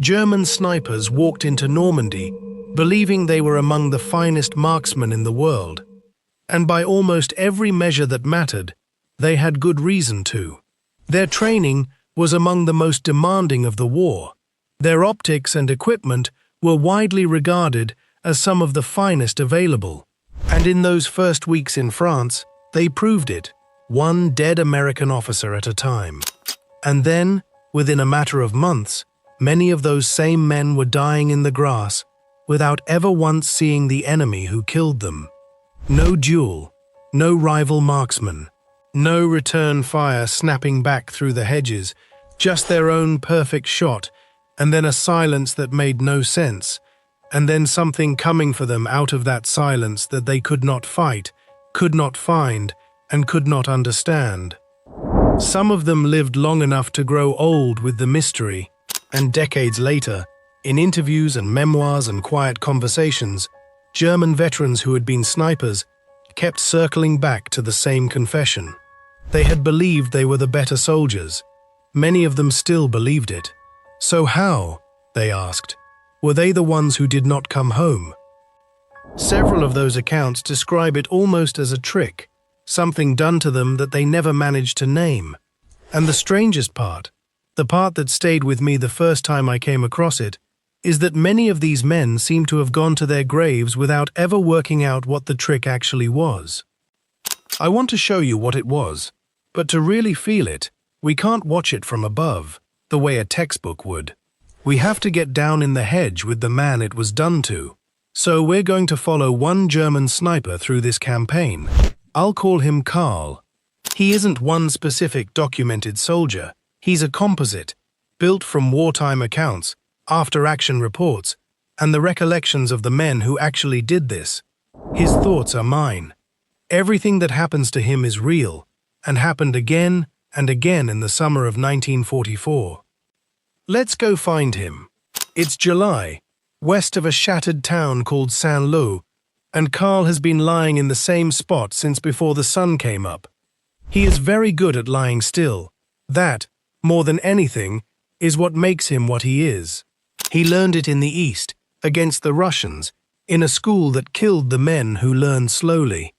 German snipers walked into Normandy, believing they were among the finest marksmen in the world. And by almost every measure that mattered, they had good reason to. Their training was among the most demanding of the war. Their optics and equipment were widely regarded as some of the finest available. And in those first weeks in France, they proved it, one dead American officer at a time. And then, within a matter of months, many of those same men were dying in the grass without ever once seeing the enemy who killed them. No duel, no rival marksman, no return fire snapping back through the hedges, just their own perfect shot, and then a silence that made no sense, and then something coming for them out of that silence that they could not fight, could not find, and could not understand. Some of them lived long enough to grow old with the mystery, and decades later, in interviews and memoirs and quiet conversations, German veterans who had been snipers kept circling back to the same confession. They had believed they were the better soldiers. Many of them still believed it. So how, they asked, were they the ones who did not come home? Several of those accounts describe it almost as a trick, something done to them that they never managed to name. And the strangest part, the part that stayed with me the first time I came across it, is that many of these men seem to have gone to their graves without ever working out what the trick actually was. I want to show you what it was, but to really feel it, we can't watch it from above, the way a textbook would. We have to get down in the hedge with the man it was done to. So we're going to follow one German sniper through this campaign. I'll call him Karl. He isn't one specific documented soldier. He's a composite, built from wartime accounts, after-action reports, and the recollections of the men who actually did this. His thoughts are mine. Everything that happens to him is real, and happened again and again in the summer of 1944. Let's go find him. It's July, west of a shattered town called Saint-Lô, and Karl has been lying in the same spot since before the sun came up. He is very good at lying still. That, more than anything, is what makes him what he is. He learned it in the East, against the Russians, in a school that killed the men who learned slowly.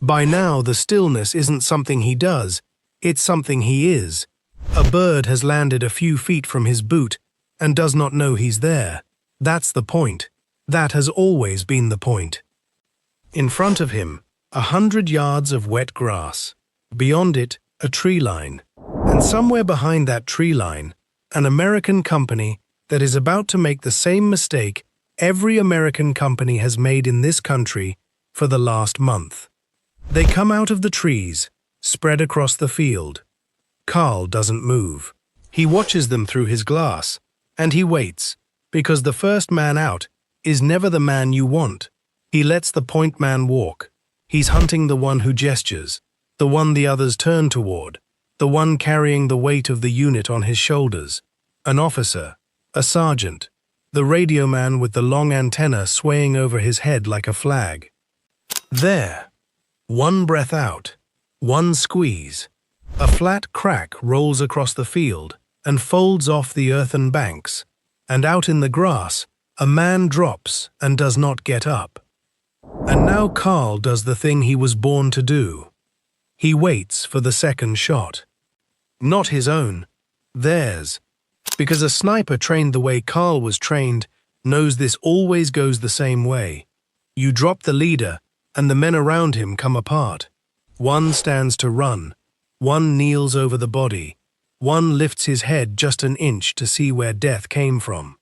By now, the stillness isn't something he does, it's something he is. A bird has landed a few feet from his boot and does not know he's there. That's the point. That has always been the point. In front of him, 100 yards of wet grass. Beyond it, a tree line. And somewhere behind that tree line, an American company that is about to make the same mistake every American company has made in this country for the last month. They come out of the trees, spread across the field. Karl doesn't move. He watches them through his glass, and he waits, because the first man out is never the man you want. He lets the point man walk. He's hunting the one who gestures, the one the others turn toward, the one carrying the weight of the unit on his shoulders, an officer, a sergeant, the radio man with the long antenna swaying over his head like a flag. There, one breath out, one squeeze. A flat crack rolls across the field and folds off the earthen banks, and out in the grass, a man drops and does not get up. And now Karl does the thing he was born to do. He waits for the second shot. Not his own, theirs. Because a sniper trained the way Karl was trained knows this always goes the same way. You drop the leader, and the men around him come apart. One stands to run. One kneels over the body. One lifts his head just an inch to see where death came from.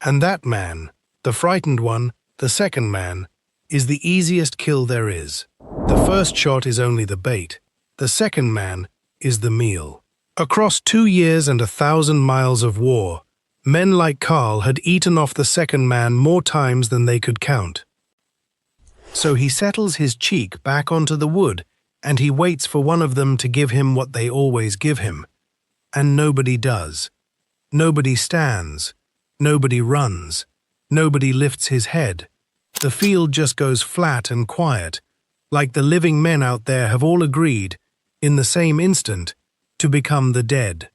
And that man, the frightened one, the second man, is the easiest kill there is. The first shot is only the bait. The second man is the meal. Across 2 years and 1,000 miles of war, men like Karl had eaten off the second man more times than they could count. So he settles his cheek back onto the wood, and he waits for one of them to give him what they always give him. And nobody does. Nobody stands. Nobody runs. Nobody lifts his head. The field just goes flat and quiet, like the living men out there have all agreed, in the same instant, to become the dead.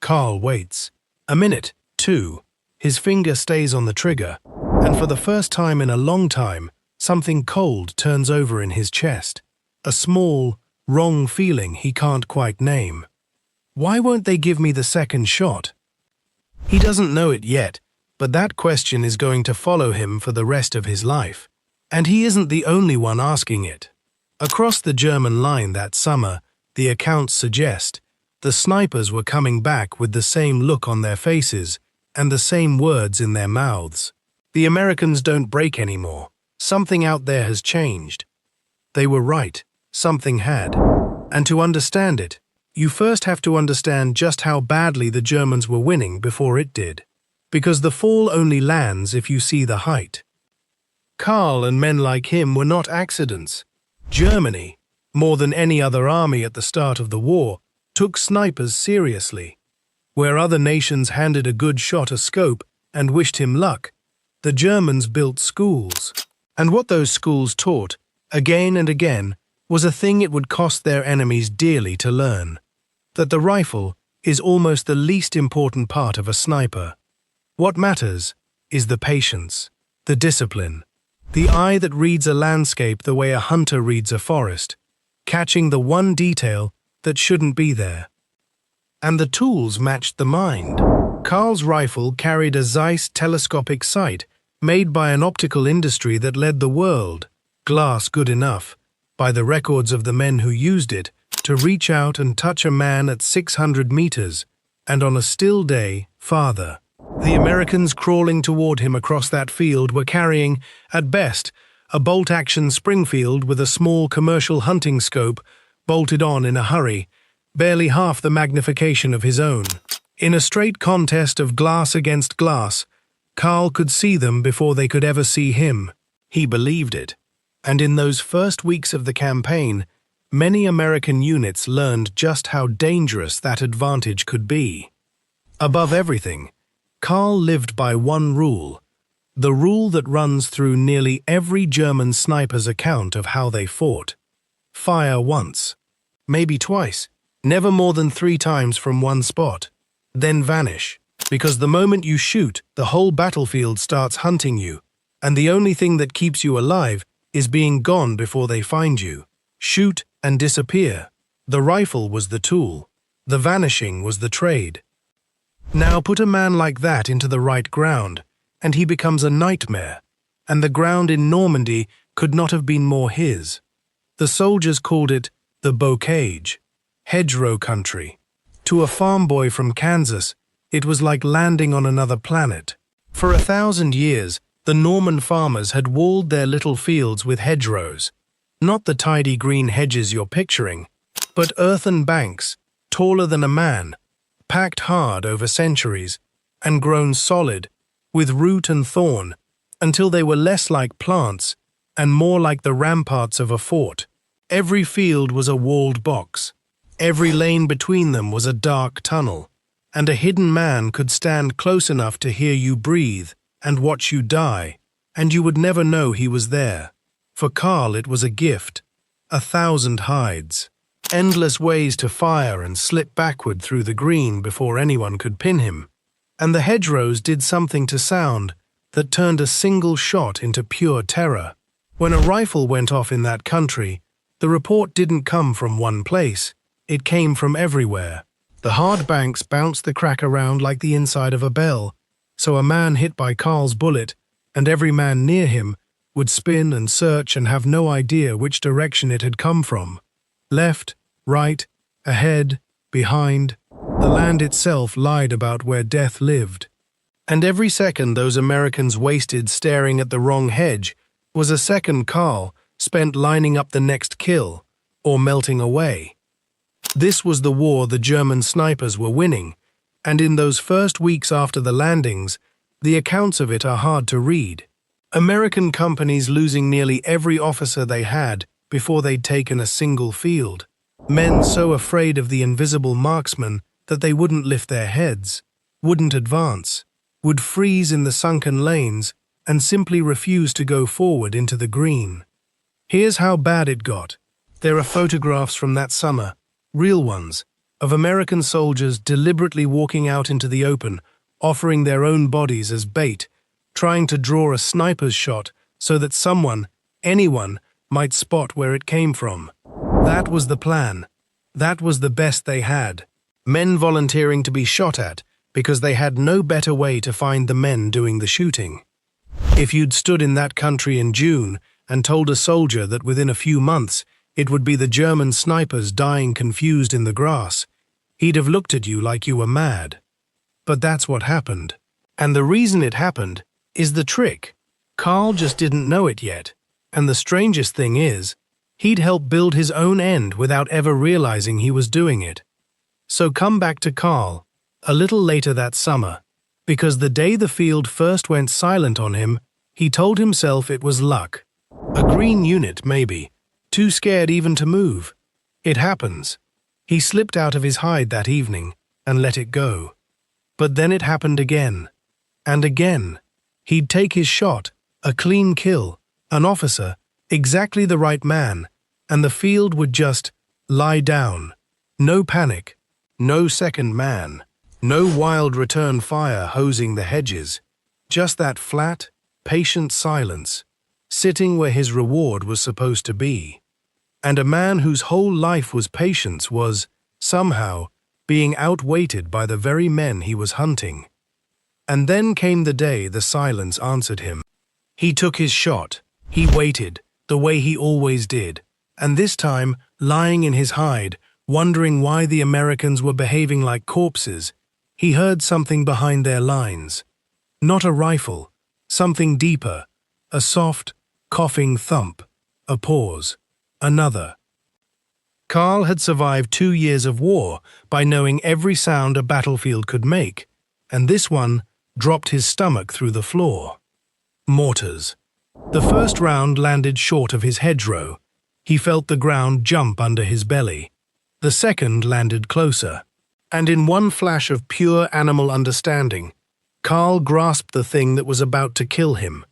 Karl waits. A minute, 2. His finger stays on the trigger, and for the first time in a long time, something cold turns over in his chest. A small, wrong feeling he can't quite name. Why won't they give me the second shot? He doesn't know it yet, but that question is going to follow him for the rest of his life. And he isn't the only one asking it. Across the German line that summer, the accounts suggest, the snipers were coming back with the same look on their faces and the same words in their mouths. The Americans don't break anymore. Something out there has changed. They were right. Something had. And to understand it, you first have to understand just how badly the Germans were winning before it did. Because the fall only lands if you see the height. Karl and men like him were not accidents. Germany, more than any other army at the start of the war, took snipers seriously. Where other nations handed a good shot a scope and wished him luck, the Germans built schools. And what those schools taught, again and again, was a thing it would cost their enemies dearly to learn. That the rifle is almost the least important part of a sniper. What matters is the patience, the discipline, the eye that reads a landscape the way a hunter reads a forest, catching the one detail that shouldn't be there. And the tools matched the mind. Karl's rifle carried a Zeiss telescopic sight made by an optical industry that led the world, glass good enough, by the records of the men who used it, to reach out and touch a man at 600 meters, and on a still day, farther. The Americans crawling toward him across that field were carrying, at best, a bolt-action Springfield with a small commercial hunting scope bolted on in a hurry, barely half the magnification of his own. In a straight contest of glass against glass, Karl could see them before they could ever see him. He believed it. And in those first weeks of the campaign, many American units learned just how dangerous that advantage could be. Above everything, Karl lived by one rule, the rule that runs through nearly every German sniper's account of how they fought. Fire once, maybe twice, never more than 3 times from one spot, then vanish, because the moment you shoot, the whole battlefield starts hunting you, and the only thing that keeps you alive is being gone before they find you. Shoot and disappear. The rifle was the tool. The vanishing was the trade. Now put a man like that into the right ground, and he becomes a nightmare, and the ground in Normandy could not have been more his. The soldiers called it the bocage, hedgerow country. To a farm boy from Kansas, it was like landing on another planet. For 1,000 years, the Norman farmers had walled their little fields with hedgerows, not the tidy green hedges you're picturing, but earthen banks, taller than a man, packed hard over centuries, and grown solid, with root and thorn, until they were less like plants and more like the ramparts of a fort. Every field was a walled box. Every lane between them was a dark tunnel, and a hidden man could stand close enough to hear you breathe and watch you die, and you would never know he was there. For Karl it was a gift, 1,000 hides, endless ways to fire and slip backward through the green before anyone could pin him. And the hedgerows did something to sound that turned a single shot into pure terror. When a rifle went off in that country, the report didn't come from one place, it came from everywhere. The hard banks bounced the crack around like the inside of a bell, so a man hit by Karl's bullet, and every man near him, would spin and search and have no idea which direction it had come from. Left, right, ahead, behind, the land itself lied about where death lived. And every second those Americans wasted staring at the wrong hedge was a second Karl spent lining up the next kill, or melting away. This was the war the German snipers were winning, and in those first weeks after the landings, the accounts of it are hard to read. American companies losing nearly every officer they had before they'd taken a single field. Men so afraid of the invisible marksmen that they wouldn't lift their heads, wouldn't advance, would freeze in the sunken lanes and simply refuse to go forward into the green. Here's how bad it got. There are photographs from that summer, real ones, of American soldiers deliberately walking out into the open, offering their own bodies as bait, trying to draw a sniper's shot so that someone, anyone, might spot where it came from. That was the plan. That was the best they had. Men volunteering to be shot at because they had no better way to find the men doing the shooting. If you'd stood in that country in June and told a soldier that within a few months it would be the German snipers dying confused in the grass, he'd have looked at you like you were mad. But that's what happened. And the reason it happened is the trick. Karl just didn't know it yet. And the strangest thing is, he'd helped build his own end without ever realizing he was doing it. So come back to Karl, a little later that summer, because the day the field first went silent on him, he told himself it was luck. A green unit, maybe, too scared even to move. It happens. He slipped out of his hide that evening and let it go. But then it happened again. And again. He'd take his shot, a clean kill, an officer, exactly the right man, and the field would just lie down. No panic, no second man, no wild return fire hosing the hedges, just that flat, patient silence, sitting where his reward was supposed to be. And a man whose whole life was patience was, somehow, being outweighted by the very men he was hunting. And then came the day the silence answered him. He took his shot. He waited, the way he always did, and this time, lying in his hide, wondering why the Americans were behaving like corpses, he heard something behind their lines. Not a rifle, something deeper, a soft, coughing thump, a pause, another. Karl had survived 2 years of war by knowing every sound a battlefield could make, and this one dropped his stomach through the floor. Mortars. The first round landed short of his hedgerow. He felt the ground jump under his belly. The second landed closer. And in one flash of pure animal understanding, Karl grasped the thing that was about to kill him.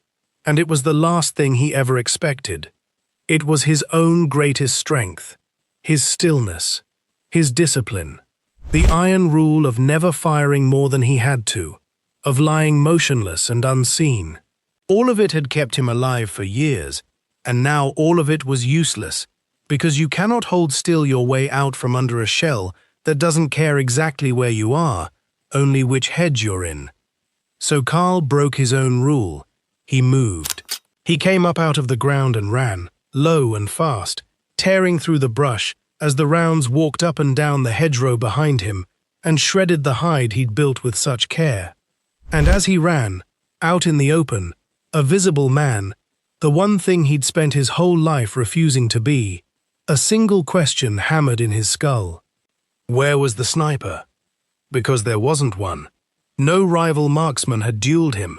And it was the last thing he ever expected. It was his own greatest strength, his stillness, his discipline, the iron rule of never firing more than he had to, of lying motionless and unseen. All of it had kept him alive for years, and now all of it was useless, because you cannot hold still your way out from under a shell that doesn't care exactly where you are, only which hedge you're in. So Karl broke his own rule. He moved. He came up out of the ground and ran, low and fast, tearing through the brush as the rounds walked up and down the hedgerow behind him and shredded the hide he'd built with such care. And as he ran, out in the open, a visible man, the one thing he'd spent his whole life refusing to be, a single question hammered in his skull. Where was the sniper? Because there wasn't one. No rival marksman had dueled him.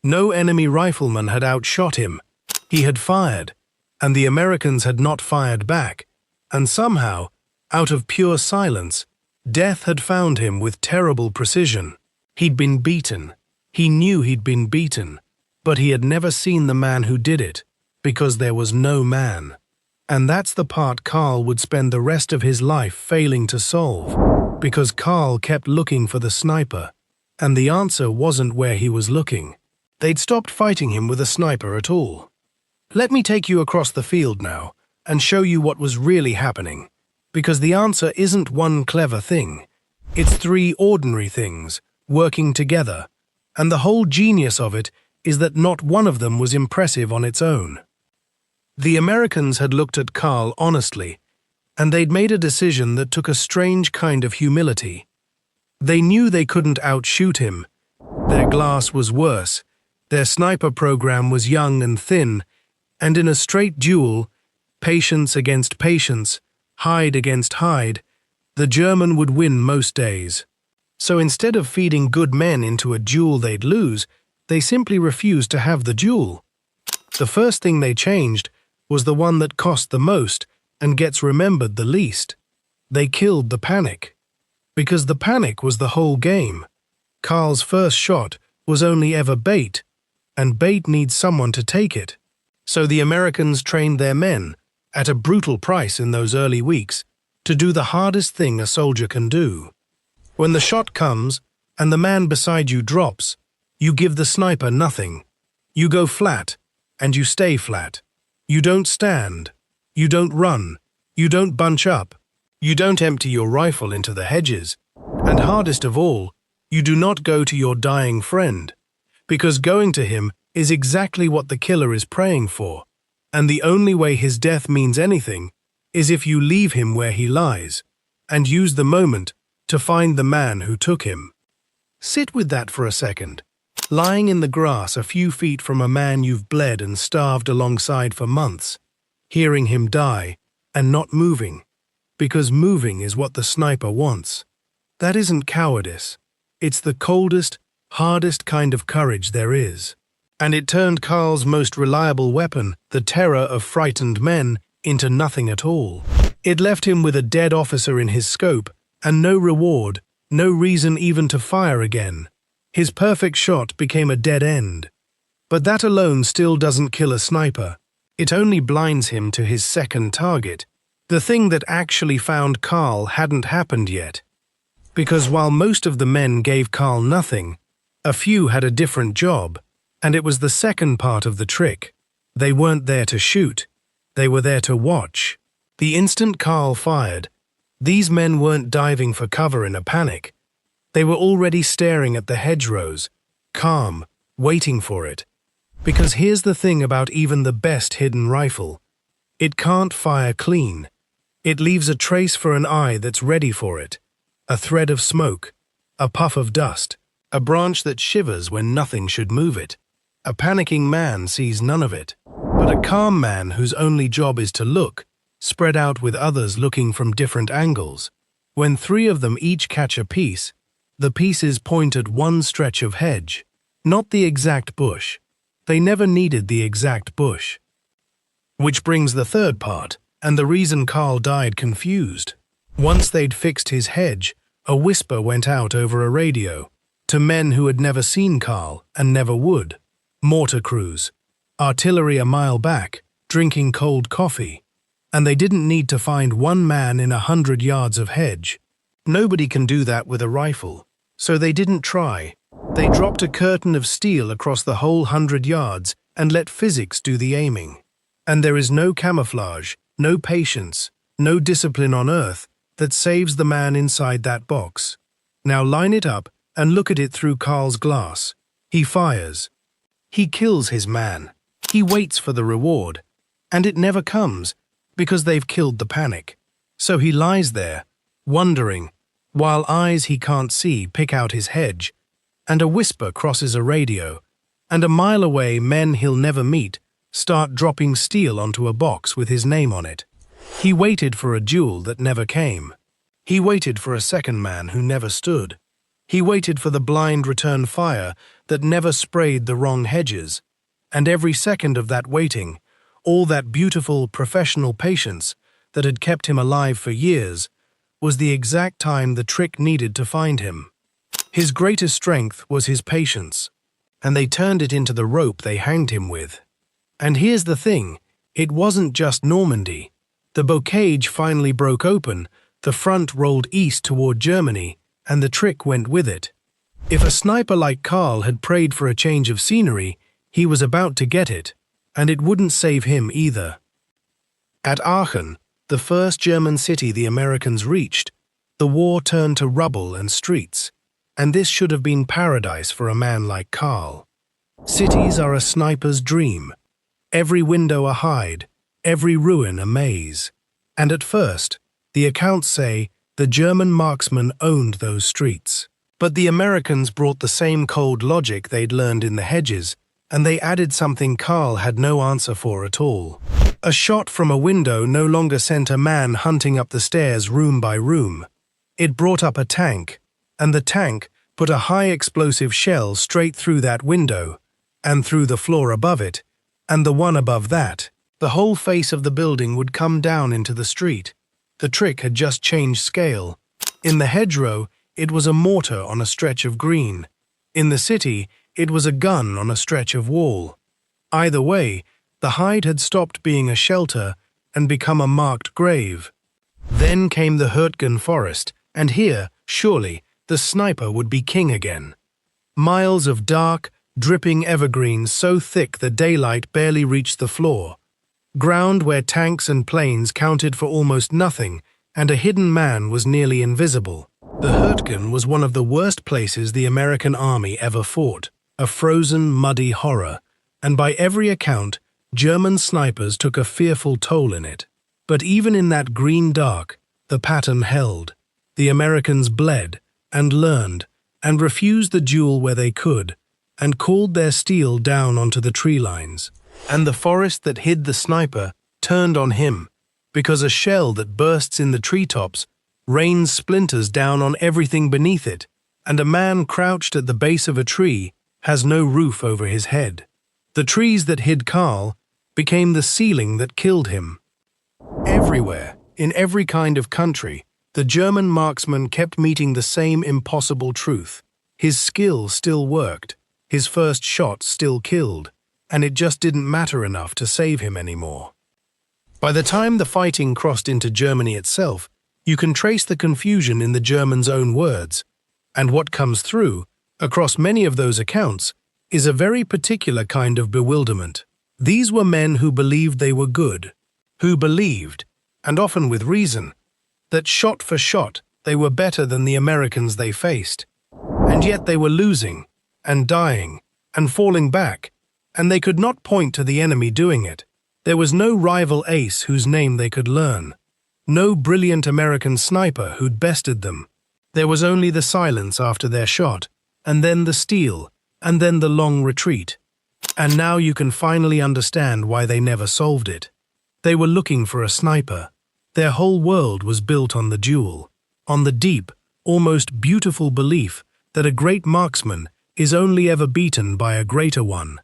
No enemy rifleman had outshot him. He had fired, and the Americans had not fired back, and somehow, out of pure silence, death had found him with terrible precision. He'd been beaten. He knew he'd been beaten, but he had never seen the man who did it, because there was no man. And that's the part Karl would spend the rest of his life failing to solve, because Karl kept looking for the sniper, and the answer wasn't where he was looking. They'd stopped fighting him with a sniper at all. Let me take you across the field now and show you what was really happening, because the answer isn't one clever thing. It's 3 ordinary things, working together, and the whole genius of it is that not one of them was impressive on its own. The Americans had looked at Karl honestly, and they'd made a decision that took a strange kind of humility. They knew they couldn't outshoot him. Their glass was worse, their sniper program was young and thin, and in a straight duel, patience against patience, hide against hide, the German would win most days. So instead of feeding good men into a duel they'd lose, they simply refused to have the duel. The first thing they changed was the one that cost the most and gets remembered the least. They killed the panic. Because the panic was the whole game. Karl's first shot was only ever bait, and bait needs someone to take it. So the Americans trained their men, at a brutal price in those early weeks, to do the hardest thing a soldier can do. When the shot comes, and the man beside you drops, you give the sniper nothing. You go flat, and you stay flat. You don't stand. You don't run. You don't bunch up. You don't empty your rifle into the hedges. And hardest of all, you do not go to your dying friend, because going to him is exactly what the killer is praying for, and the only way his death means anything is if you leave him where he lies, and use the moment to find the man who took him. Sit with that for a second. Lying in the grass a few feet from a man you've bled and starved alongside for months, hearing him die and not moving, because moving is what the sniper wants. That isn't cowardice. It's the coldest, hardest kind of courage there is. And it turned Karl's most reliable weapon, the terror of frightened men, into nothing at all. It left him with a dead officer in his scope, and no reward, no reason even to fire again. His perfect shot became a dead end. But that alone still doesn't kill a sniper. It only blinds him to his second target. The thing that actually found Karl hadn't happened yet. Because while most of the men gave Karl nothing, a few had a different job, and it was the second part of the trick. They weren't there to shoot. They were there to watch. The instant Karl fired, these men weren't diving for cover in a panic. They were already staring at the hedgerows, calm, waiting for it. Because here's the thing about even the best hidden rifle. It can't fire clean. It leaves a trace for an eye that's ready for it. A thread of smoke, a puff of dust, a branch that shivers when nothing should move it. A panicking man sees none of it. But a calm man whose only job is to look, spread out with others looking from different angles. When three of them each catch a piece, the pieces point at one stretch of hedge, not the exact bush. They never needed the exact bush. Which brings the third part, and the reason Karl died confused. Once they'd fixed his hedge, a whisper went out over a radio, to men who had never seen Karl and never would. Mortar crews, artillery a mile back, drinking cold coffee. And they didn't need to find one man in 100 yards of hedge. Nobody can do that with a rifle. So they didn't try. They dropped a curtain of steel across the whole 100 yards and let physics do the aiming. And there is no camouflage, no patience, no discipline on earth that saves the man inside that box. Now line it up and look at it through Karl's glass. He fires. He kills his man. He waits for the reward. And it never comes, because they've killed the panic. So he lies there, wondering, while eyes he can't see pick out his hedge, and a whisper crosses a radio, and a mile away men he'll never meet start dropping steel onto a box with his name on it. He waited for a duel that never came. He waited for a second man who never stood. He waited for the blind return fire that never sprayed the wrong hedges, and every second of that waiting, all that beautiful, professional patience that had kept him alive for years, was the exact time the trick needed to find him. His greatest strength was his patience, and they turned it into the rope they hanged him with. And here's the thing, it wasn't just Normandy. The bocage finally broke open, the front rolled east toward Germany, and the trick went with it. If a sniper like Karl had prayed for a change of scenery, he was about to get it. And it wouldn't save him either. At Aachen, the first German city the Americans reached, the war turned to rubble and streets, and this should have been paradise for a man like Karl. Cities are a sniper's dream. Every window a hide, every ruin a maze. And at first, the accounts say, the German marksmen owned those streets. But the Americans brought the same cold logic they'd learned in the hedges, and they added something Karl had no answer for at all. A shot from a window no longer sent a man hunting up the stairs room by room. It brought up a tank, and the tank put a high-explosive shell straight through that window, and through the floor above it, and the one above that. The whole face of the building would come down into the street. The trick had just changed scale. In the hedgerow, it was a mortar on a stretch of green. In the city, it was a gun on a stretch of wall. Either way, the hide had stopped being a shelter and become a marked grave. Then came the Hürtgen Forest, and here, surely, the sniper would be king again. Miles of dark, dripping evergreens so thick the daylight barely reached the floor. Ground where tanks and planes counted for almost nothing, and a hidden man was nearly invisible. The Hürtgen was one of the worst places the American army ever fought, a frozen, muddy horror, and by every account, German snipers took a fearful toll in it. But even in that green dark, the pattern held. The Americans bled, and learned, and refused the duel where they could, and called their steel down onto the tree lines. And the forest that hid the sniper turned on him, because a shell that bursts in the treetops rains splinters down on everything beneath it, and a man crouched at the base of a tree has no roof over his head. The trees that hid Karl became the ceiling that killed him. Everywhere, in every kind of country, the German marksman kept meeting the same impossible truth. His skill still worked, his first shot still killed, and it just didn't matter enough to save him anymore. By the time the fighting crossed into Germany itself, you can trace the confusion in the Germans' own words, and what comes through, across many of those accounts, is a very particular kind of bewilderment. These were men who believed they were good, who believed, and often with reason, that shot for shot they were better than the Americans they faced. And yet they were losing, and dying, and falling back, and they could not point to the enemy doing it. There was no rival ace whose name they could learn. No brilliant American sniper who'd bested them. There was only the silence after their shot, and then the steel, and then the long retreat. And now you can finally understand why they never solved it. They were looking for a sniper. Their whole world was built on the duel, on the deep, almost beautiful belief that a great marksman is only ever beaten by a greater one.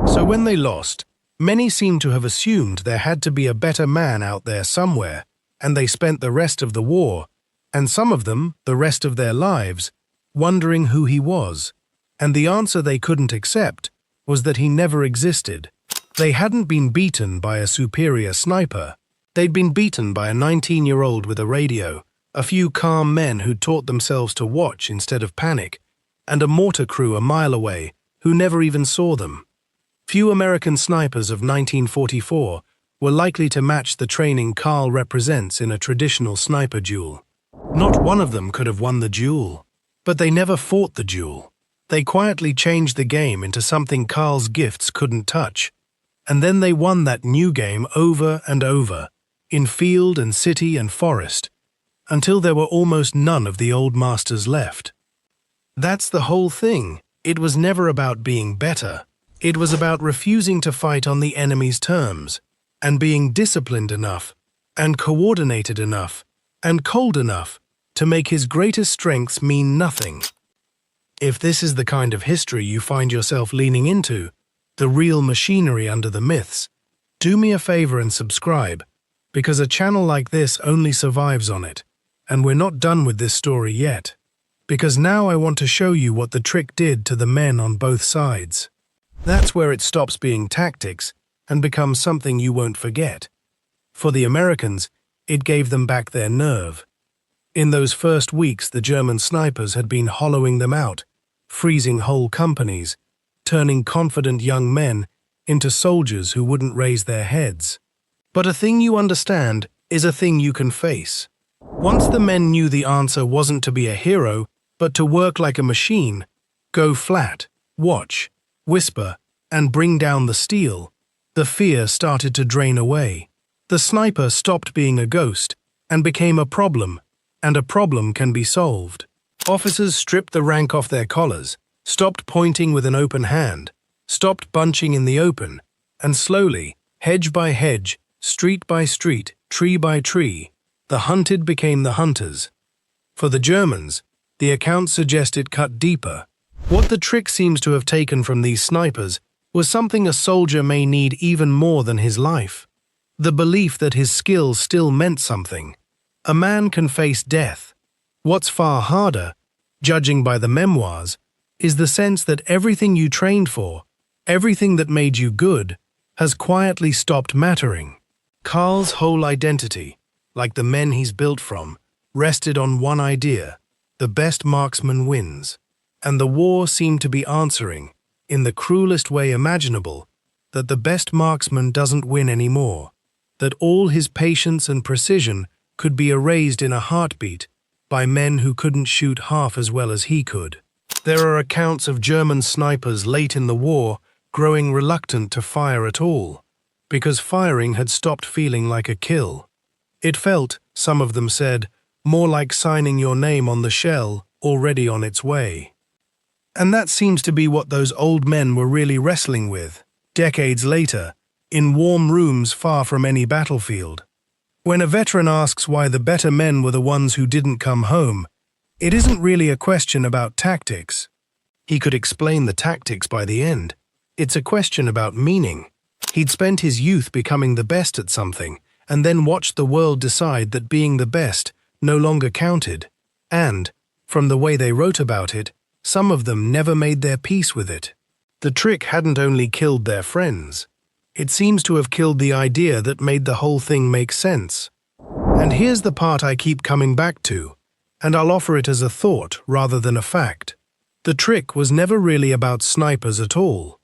So when they lost, many seem to have assumed there had to be a better man out there somewhere, and they spent the rest of the war, and some of them the rest of their lives, wondering who he was. And the answer they couldn't accept was that he never existed. They hadn't been beaten by a superior sniper. They'd been beaten by a 19-year-old with a radio, a few calm men who'd taught themselves to watch instead of panic, and a mortar crew a mile away who never even saw them. Few American snipers of 1944 were likely to match the training Karl represents in a traditional sniper duel. Not one of them could have won the duel. But they never fought the duel. They quietly changed the game into something Karl's gifts couldn't touch. And then they won that new game over and over, in field and city and forest, until there were almost none of the old masters left. That's the whole thing. It was never about being better. It was about refusing to fight on the enemy's terms, and being disciplined enough, and coordinated enough, and cold enough to make his greatest strengths mean nothing. If this is the kind of history you find yourself leaning into, the real machinery under the myths, do me a favor and subscribe, because a channel like this only survives on it, and we're not done with this story yet, because now I want to show you what the trick did to the men on both sides. That's where it stops being tactics and becomes something you won't forget. For the Americans, it gave them back their nerve. In those first weeks, the German snipers had been hollowing them out, freezing whole companies, turning confident young men into soldiers who wouldn't raise their heads. But a thing you understand is a thing you can face. Once the men knew the answer wasn't to be a hero, but to work like a machine, go flat, watch, whisper, and bring down the steel, the fear started to drain away. The sniper stopped being a ghost and became a problem, and a problem can be solved. Officers stripped the rank off their collars, stopped pointing with an open hand, stopped bunching in the open, and slowly, hedge by hedge, street by street, tree by tree, the hunted became the hunters. For the Germans, the account suggests it cut deeper. What the trick seems to have taken from these snipers was something a soldier may need even more than his life. The belief that his skills still meant something. A man can face death. What's far harder, judging by the memoirs, is the sense that everything you trained for, everything that made you good, has quietly stopped mattering. Karl's whole identity, like the men he's built from, rested on one idea: the best marksman wins. And the war seemed to be answering, in the cruelest way imaginable, that the best marksman doesn't win anymore, that all his patience and precision could be erased in a heartbeat by men who couldn't shoot half as well as he could. There are accounts of German snipers late in the war growing reluctant to fire at all, because firing had stopped feeling like a kill. It felt, some of them said, more like signing your name on the shell already on its way. And that seems to be what those old men were really wrestling with, decades later, in warm rooms far from any battlefield. When a veteran asks why the better men were the ones who didn't come home, it isn't really a question about tactics. He could explain the tactics by the end. It's a question about meaning. He'd spent his youth becoming the best at something, and then watched the world decide that being the best no longer counted. And, from the way they wrote about it, some of them never made their peace with it. The trick hadn't only killed their friends. It seems to have killed the idea that made the whole thing make sense. And here's the part I keep coming back to, and I'll offer it as a thought rather than a fact. The trick was never really about snipers at all.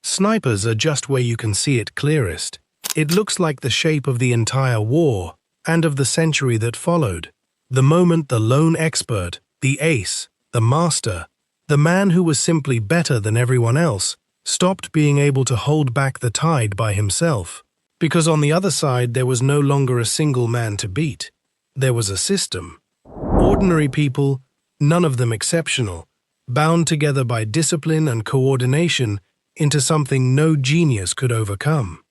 Snipers are just where you can see it clearest. It looks like the shape of the entire war and of the century that followed. The moment the lone expert, the ace, the master, the man who was simply better than everyone else, stopped being able to hold back the tide by himself. Because on the other side there was no longer a single man to beat. There was a system. Ordinary people, none of them exceptional, bound together by discipline and coordination into something no genius could overcome.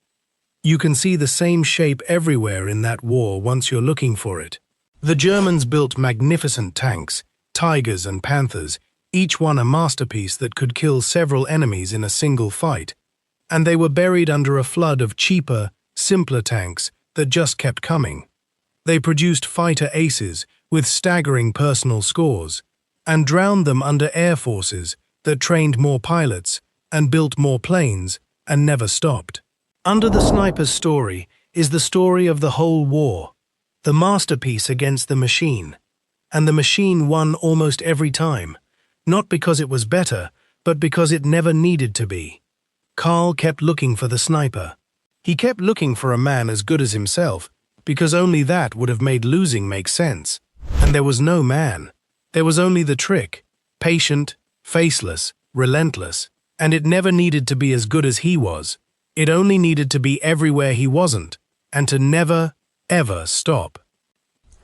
You can see the same shape everywhere in that war once you're looking for it. The Germans built magnificent tanks, tigers and panthers, each one a masterpiece that could kill several enemies in a single fight, and they were buried under a flood of cheaper, simpler tanks that just kept coming. They produced fighter aces with staggering personal scores, and drowned them under air forces that trained more pilots and built more planes and never stopped. Under the sniper's story is the story of the whole war, the masterpiece against the machine, and the machine won almost every time. Not because it was better, but because it never needed to be. Karl kept looking for the sniper. He kept looking for a man as good as himself, because only that would have made losing make sense. And there was no man. There was only the trick, patient, faceless, relentless, and it never needed to be as good as he was. It only needed to be everywhere he wasn't, and to never, ever stop.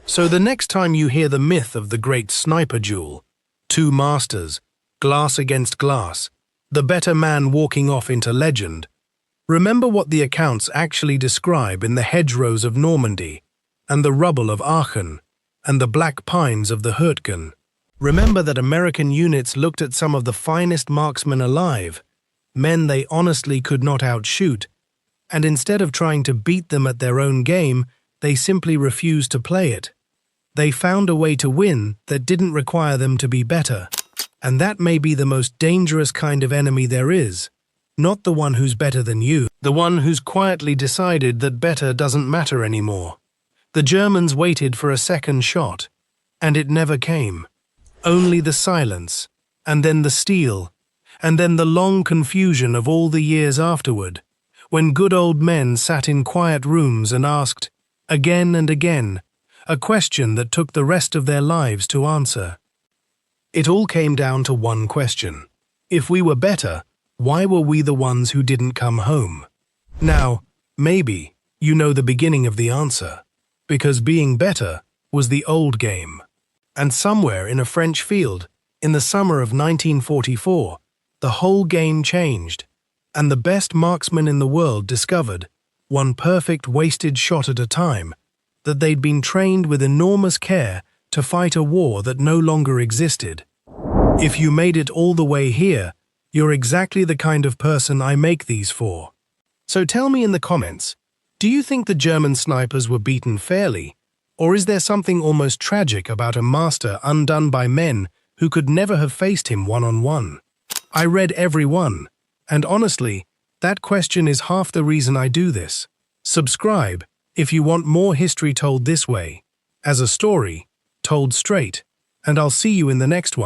So the next time you hear the myth of the great sniper duel, two masters, glass against glass, the better man walking off into legend, remember what the accounts actually describe in the hedgerows of Normandy, and the rubble of Aachen, and the black pines of the Hürtgen. Remember that American units looked at some of the finest marksmen alive, men they honestly could not outshoot, and instead of trying to beat them at their own game, they simply refused to play it. They found a way to win that didn't require them to be better. And that may be the most dangerous kind of enemy there is. Not the one who's better than you, the one who's quietly decided that better doesn't matter anymore. The Germans waited for a second shot, and it never came. Only the silence, and then the steel, and then the long confusion of all the years afterward, when good old men sat in quiet rooms and asked, again and again, a question that took the rest of their lives to answer. It all came down to one question. If we were better, why were we the ones who didn't come home? Now, maybe you know the beginning of the answer. Because being better was the old game. And somewhere in a French field, in the summer of 1944, the whole game changed, and the best marksmen in the world discovered, one perfect wasted shot at a time, that they'd been trained with enormous care to fight a war that no longer existed. If you made it all the way here, you're exactly the kind of person I make these for. So tell me in the comments, do you think the German snipers were beaten fairly, or is there something almost tragic about a master undone by men who could never have faced him one-on-one? I read every one, and honestly, that question is half the reason I do this. Subscribe if you want more history told this way, as a story, told straight. and I'll see you in the next one.